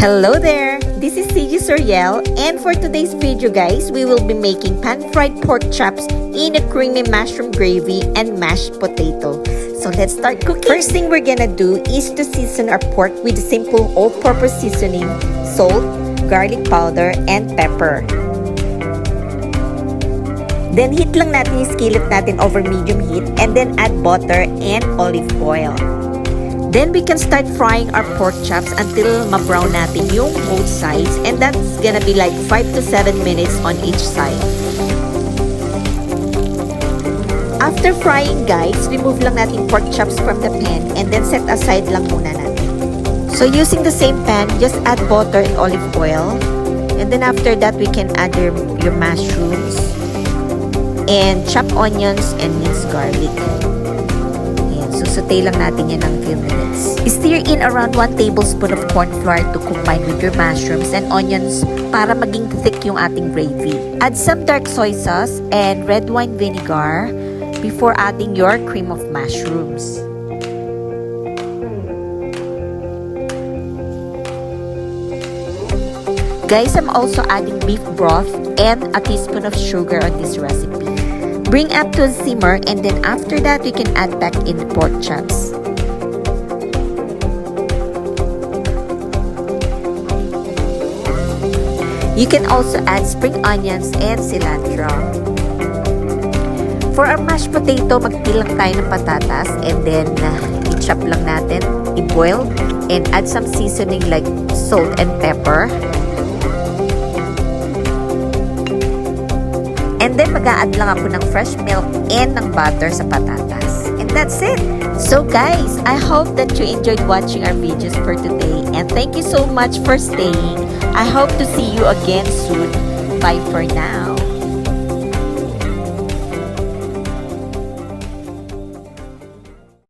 Hello there! This is CG Soriel, and for today's video guys, we will be making pan-fried pork chops in a creamy mushroom gravy and mashed potato. So let's start cooking! First thing we're gonna do is to season our pork with simple all-purpose seasoning, salt, garlic powder, and pepper. Then heat lang natin yung skillet natin over medium heat and then add butter and olive oil. Then we can start frying our pork chops until ma-brown natin yung both sides, and that's gonna be like 5 to 7 minutes on each side. After frying guys, remove lang natin pork chops from the pan and then set aside lang muna natin. So using the same pan, just add butter and olive oil, and then after that we can add your mushrooms and chopped onions and minced garlic. So, saute lang natin yan ng few minutes. Stir in around 1 tablespoon of corn flour to combine with your mushrooms and onions para maging thick yung ating gravy. Add some dark soy sauce and red wine vinegar before adding your cream of mushrooms. Guys, I'm also adding beef broth and a teaspoon of sugar on this recipe. Bring up to a simmer, and then after that, we can add back in the pork chops. You can also add spring onions and cilantro. For our mashed potato, mag-peel lang tayo ng patatas and then i-chop lang natin, i-boil, and add some seasoning like salt and pepper. And then mag-a-add lang ako ng fresh milk and ng butter sa patatas. And that's it! So guys, I hope that you enjoyed watching our videos for today. And thank you so much for staying. I hope to see you again soon. Bye for now.